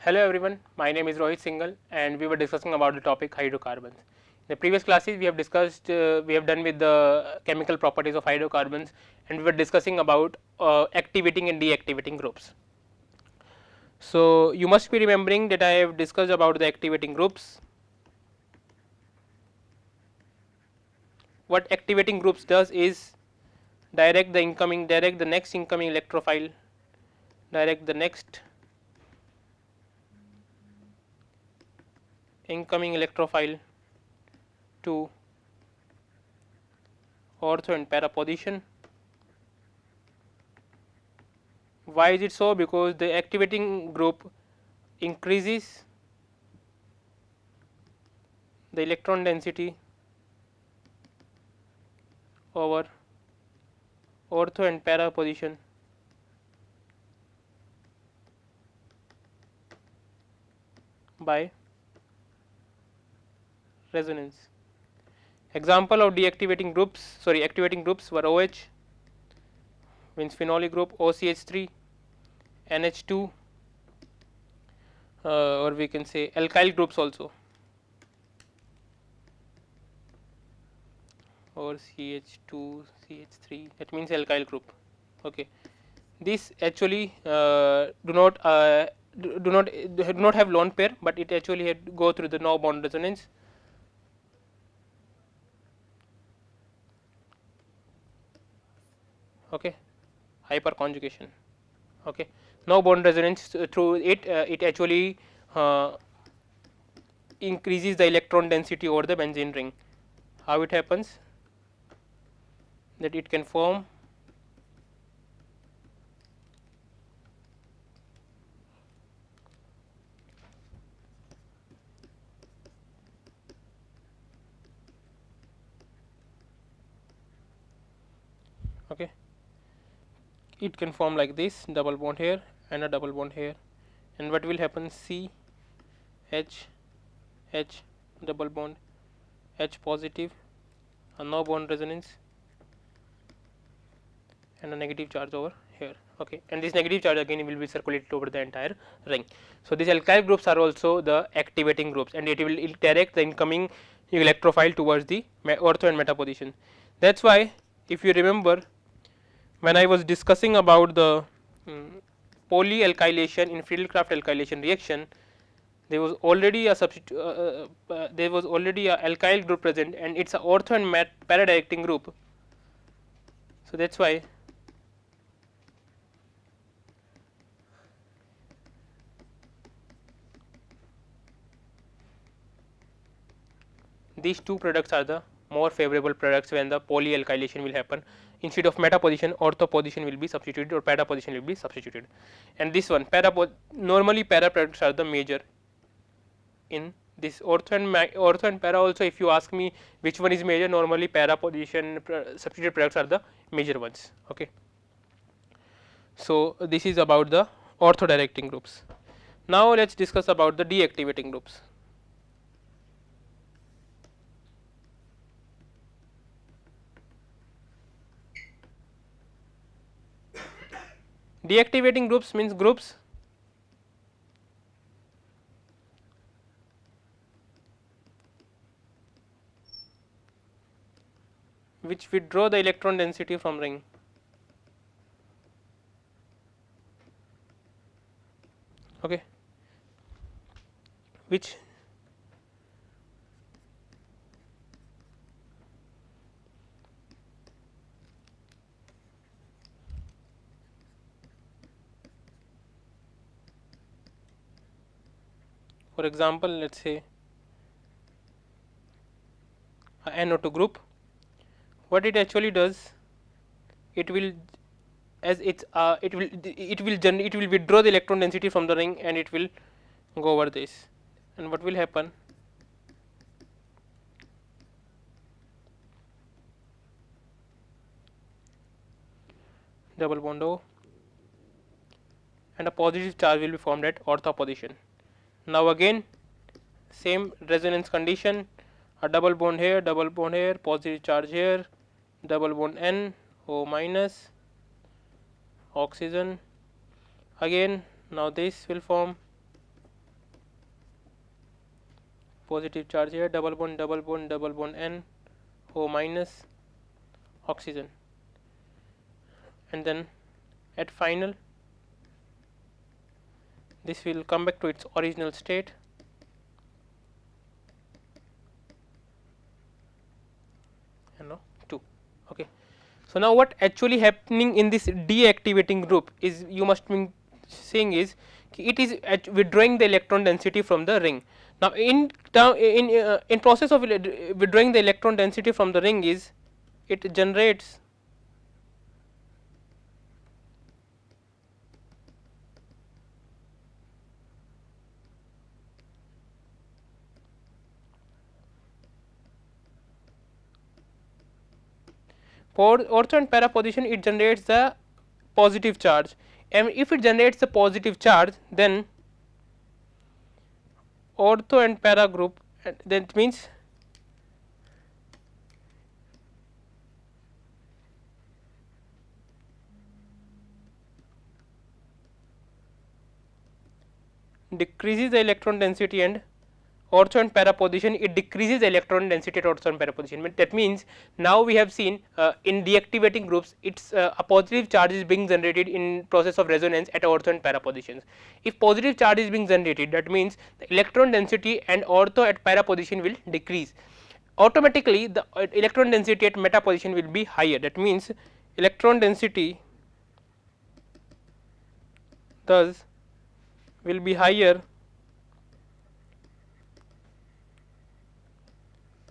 Hello everyone, my name is Rohit Singhal and we were discussing about the topic hydrocarbons. In the previous classes we have discussed, we have done with the chemical properties of hydrocarbons and we were discussing about activating and deactivating groups. So, you must be remembering that I have discussed about the activating groups. What activating groups does is direct the next incoming electrophile, direct the next incoming electrophile to ortho and para position. Why is it so? Because the activating group increases the electron density over ortho and para position by resonance. Example of activating groups were OH means phenolic group, OCH3, NH2, or we can say alkyl groups also, or CH2, CH3, that means alkyl group. Okay, these actually do not have lone pair, but it actually go through the no bond resonance. Okay, hyperconjugation. Okay, no bond resonance through it, it actually increases the electron density over the benzene ring. How it happens? That it can form okay, it can form like this, double bond here and a double bond here, and what will happen? C H H double bond, H positive, a no bond resonance and a negative charge over here. Okay, and this negative charge again will be circulated over the entire ring. So, these alkyl groups are also the activating groups and it will direct the incoming electrophile towards the ortho and meta position. That is why if you remember, when I was discussing about the polyalkylation in Friedel-Crafts alkylation reaction, there was already a there was already a alkyl group present and it is a ortho and para directing group. So, that is why these two products are the more favorable products when the polyalkylation will happen. Instead of meta position, ortho position will be substituted or para position will be substituted. And this one normally para products are the major in this ortho and para also. If you ask me which one is major, normally para position substituted products are the major ones. Okay. So, this is about the ortho directing groups. Now, let us discuss about the deactivating groups. Deactivating groups means groups which withdraw the electron density from ring. Okay, which for example, let us say a NO2 group. What it actually does, it will as it will withdraw the electron density from the ring and it will go over this, and what will happen? Double bond O and a positive charge will be formed at ortho position. Now, again same resonance condition, a double bond here, positive charge here, double bond N, O minus, oxygen. Again now this will form positive charge here, double bond, double bond, double bond, N, O minus, oxygen, and then at final this will come back to its original state, and now 2. Okay. So, now what actually happening in this deactivating group is, you must be saying is, it is withdrawing the electron density from the ring. Now, in process of withdrawing the electron density from the ring is, it generates for ortho and para position, it generates the positive charge, and if it generates the positive charge, then ortho and para group, that means decreases the electron density, and ortho and para position, it decreases the electron density at ortho and para position. That means, now we have seen in deactivating groups, it's a positive charge is being generated in process of resonance at ortho and para positions. If positive charge is being generated, that means the electron density and ortho at para position will decrease. Automatically, the electron density at meta position will be higher. That means, electron density thus will be higher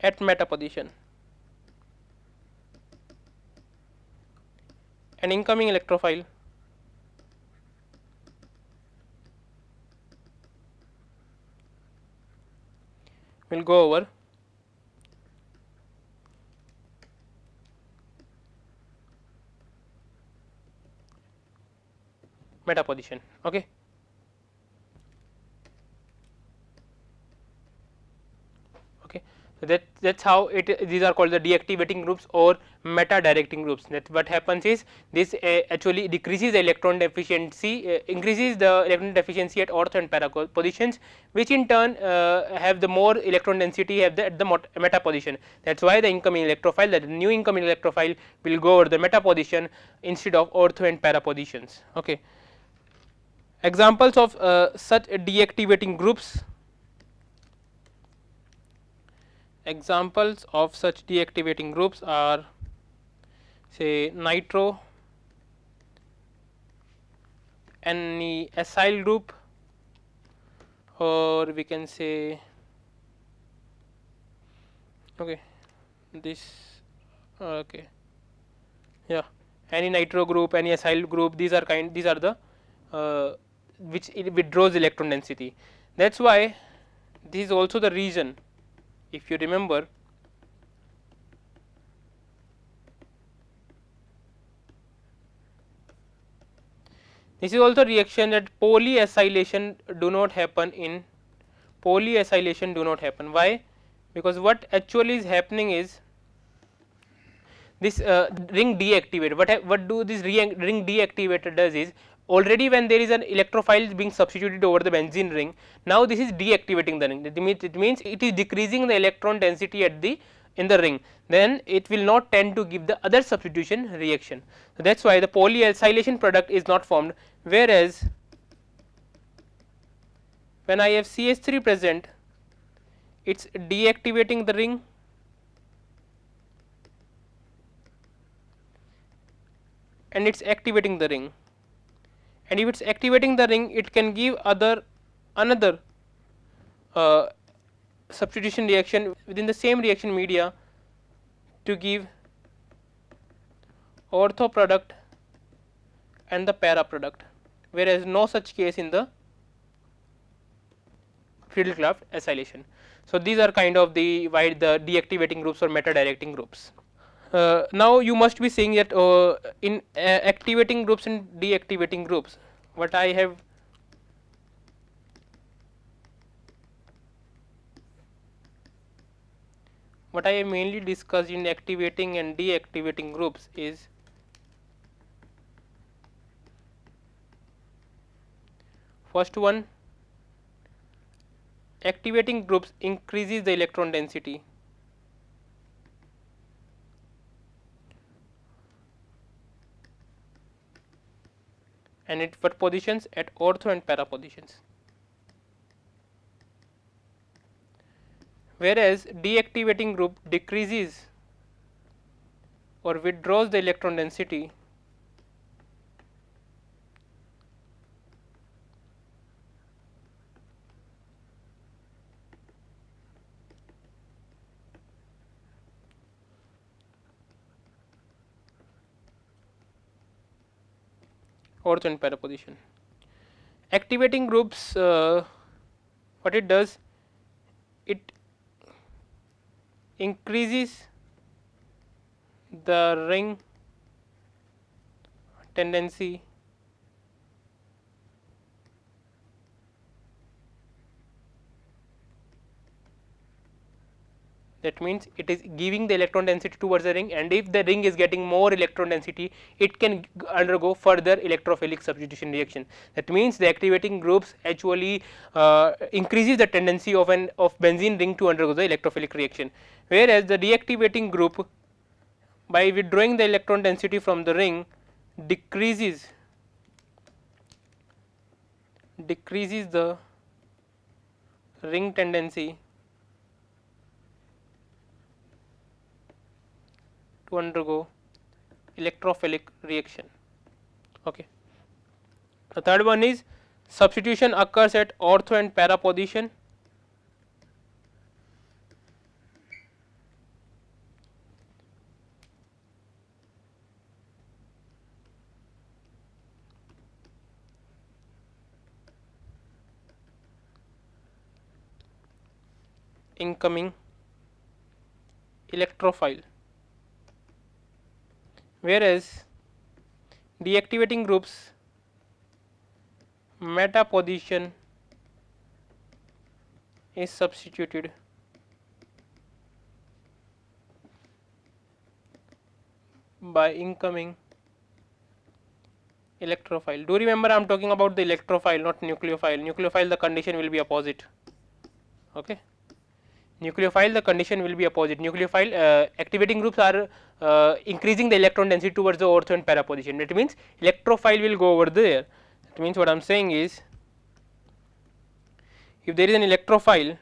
at meta position, an incoming electrophile will go over meta position. Okay. Okay. So, that's how these are called the deactivating groups or meta directing groups. That what happens is, this actually decreases the electron efficiency, increases the electron efficiency at ortho and para positions, which in turn have the more electron density at the meta position. That is why the incoming electrophile, that new incoming electrophile will go over the meta position instead of ortho and para positions. Okay. Examples of such deactivating groups. Examples of such deactivating groups are, say, nitro, any acyl group, or we can say, okay, this, okay, yeah, any nitro group, any acyl group, these are the which it withdraws electron density. That is why this is also the reason, if you remember, this is also reaction that polyacylation do not happen in polyacylation do not happen. Why? Because what actually is happening is, this ring deactivator, what do this ring deactivator does is, already when there is an electrophile being substituted over the benzene ring, now this is deactivating the ring. It means it is decreasing the electron density at the in the ring, then it will not tend to give the other substitution reaction. So, that is why the polyacylation product is not formed, whereas when I have CH3 present, it is deactivating the ring and it is activating the ring, and if it is activating the ring, it can give another substitution reaction within the same reaction media to give ortho product and the para product, whereas no such case in the Friedel-Crafts acylation. So, these are kind of the deactivating groups or meta directing groups. Now, you must be saying that in activating groups and deactivating groups, what I have mainly discussed in activating and deactivating groups is, first one, activating groups increases the electron density and at what positions? At ortho and para positions. Whereas deactivating group decreases or withdraws the electron density ortho and para position. Activating groups, what it does, it increases the ring tendency that means it is giving the electron density towards the ring, and if the ring is getting more electron density, it can undergo further electrophilic substitution reaction. That means the activating groups actually increases the tendency of benzene ring to undergo the electrophilic reaction, whereas the deactivating group, by withdrawing the electron density from the ring, decreases the ring tendency to undergo electrophilic reaction. Okay. The third one is substitution occurs at ortho and para position. Incoming electrophile, whereas deactivating groups meta position is substituted by incoming electrophile. Do remember I am talking about the electrophile, not nucleophile. Nucleophile the condition will be opposite. Okay. Nucleophile the condition will be opposite. Nucleophile activating groups are increasing the electron density towards the ortho and para position. That means electrophile will go over there. That means what I am saying is, if there is an electrophile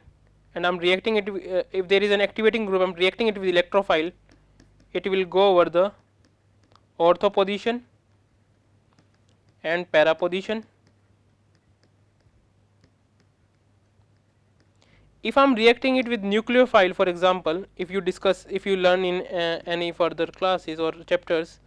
and I am reacting it, if there is an activating group, I am reacting it with electrophile, it will go over the ortho position and para position. If I am reacting it with nucleophile, for example, if you learn in any further classes or chapters,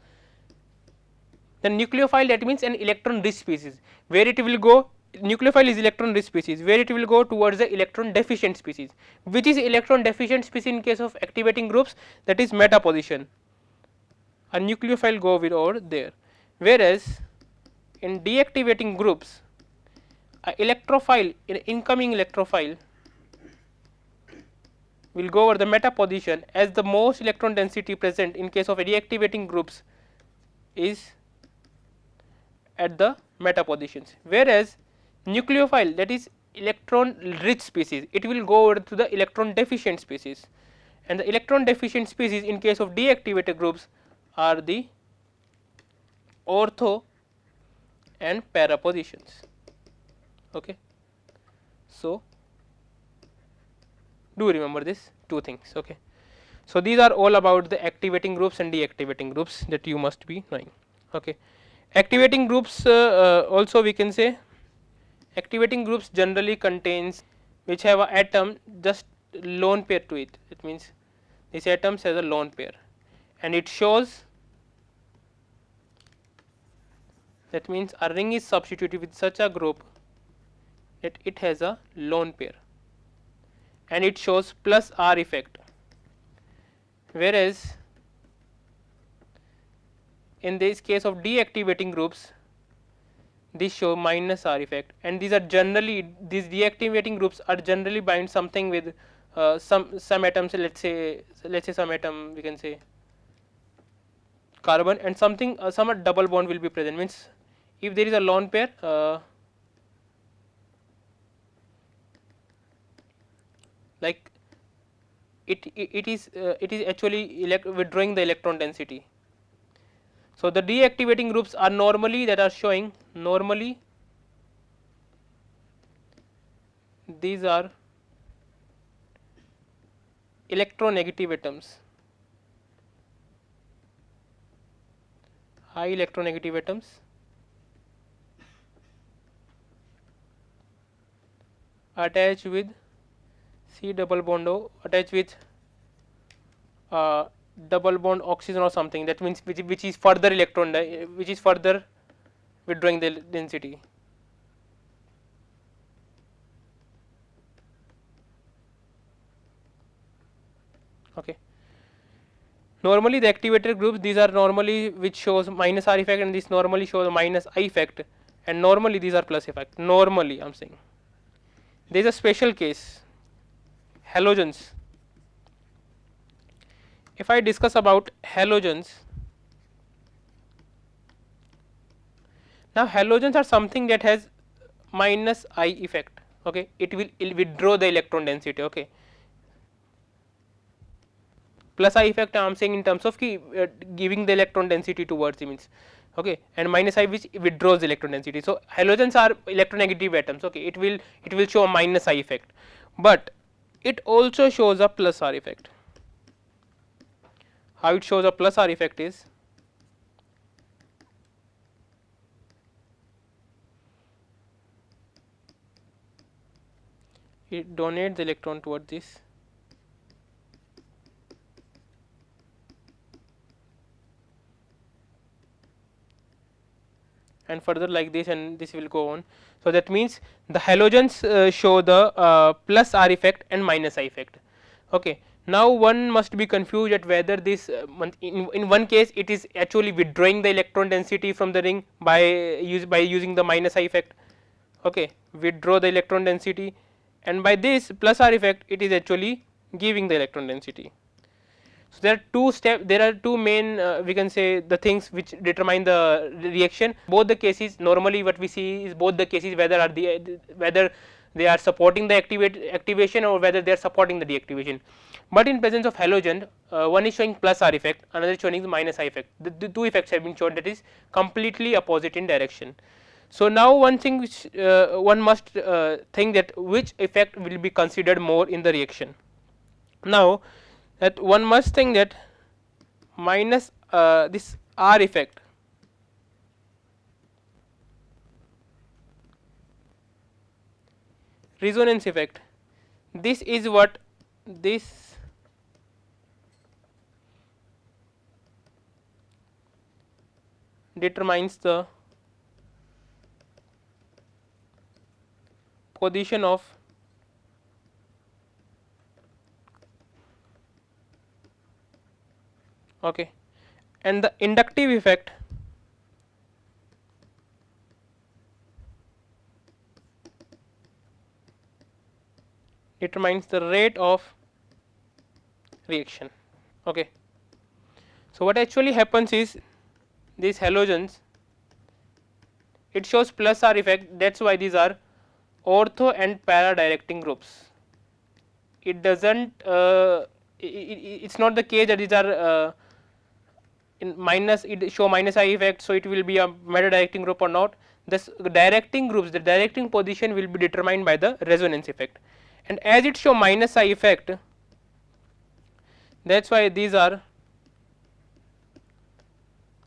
then nucleophile, that means an electron rich species, where it will go, nucleophile is electron rich species, where it will go towards the electron deficient species. Which is electron deficient species in case of activating groups? That is meta position. A nucleophile go over there, whereas in deactivating groups, a electrophile, an incoming electrophile, will go over the meta position, as the most electron density present in case of deactivating groups is at the meta positions, whereas nucleophile, that is electron rich species, it will go over to the electron deficient species, and the electron deficient species in case of deactivated groups are the ortho and para positions. Okay. So do remember this two things. Okay. So these are all about the activating groups and deactivating groups that you must be knowing. Okay. Activating groups, also we can say activating groups generally contains which have a atom just lone pair to it. It means this atom has a lone pair, and it shows, that means a ring is substituted with such a group that it has a lone pair, and it shows plus R effect, whereas in this case of deactivating groups, this show minus R effect, and these are generally, these deactivating groups are generally bind something with some atoms, let's say some atom, we can say carbon, and something some double bond will be present. Means if there is a lone pair, like it is actually withdrawing the electron density. So the deactivating groups are normally that are showing normally these are electronegative atoms, high electronegative atoms attached with C double bond O attached with double bond oxygen or something, that means which is further which is further withdrawing the density. Okay. Normally the activator groups, these are normally which shows minus R effect, and this normally shows minus I effect, and normally these are plus effect. Normally I am saying. There is a special case, halogens. If I discuss about halogens, now halogens are something that has minus I effect. Okay, it will withdraw the electron density. Okay, plus I effect I am saying in terms of giving the electron density towards means, okay, and minus I which withdraws the electron density. So halogens are electronegative atoms. Okay, it will show a minus I effect, but it also shows a plus R effect. How it shows a plus R effect is, it donates the electron towards this, and further like this, and this will go on. So that means the halogens show the plus R effect and minus I effect. Okay. Now one must be confused at whether this in one case it is actually withdrawing the electron density from the ring by using the minus I effect. Okay, withdraw the electron density, and by this plus R effect it is actually giving the electron density. So there are two main we can say the things which determine the reaction. Both the cases normally what we see is both the cases whether they are supporting the activation or whether they are supporting the deactivation. But in presence of halogen, one is showing plus R effect, another is showing the minus I effect. The two effects have been shown, that is completely opposite in direction. So now one thing which one must think that which effect will be considered more in the reaction. Now that one must think that minus this R effect resonance effect, this is what this determines the position of okay, and the inductive effect determines the rate of reaction. Okay. So what actually happens is these halogens, it shows plus R effect, that is why these are ortho and para directing groups. It does not it is not the case that these are in minus, it show minus I effect, so it will be a meta directing group or not. This directing groups, the directing position will be determined by the resonance effect, and as it show minus I effect, that is why these are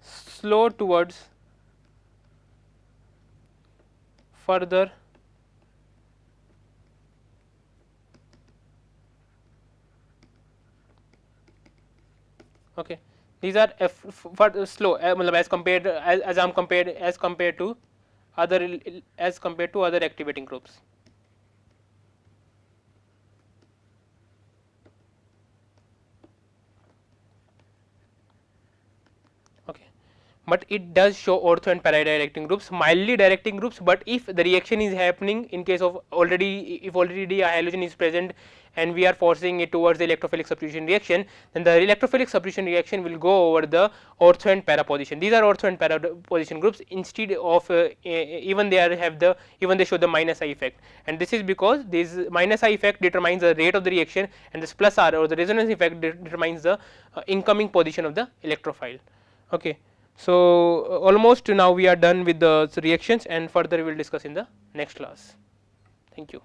slow towards further okay. These are for slow as compared as compared to other activating groups. Okay. but it does show ortho and para directing groups, mildly directing groups. But if the reaction is happening in case of if already a halogen is present and we are forcing it towards the electrophilic substitution reaction, then the electrophilic substitution reaction will go over the ortho and para position. These are ortho and para position groups, instead of even they show the minus I effect, and this is because this minus I effect determines the rate of the reaction, and this plus R or the resonance effect determines the incoming position of the electrophile. Okay. So, almost now we are done with the reactions, and further we will discuss in the next class. Thank you.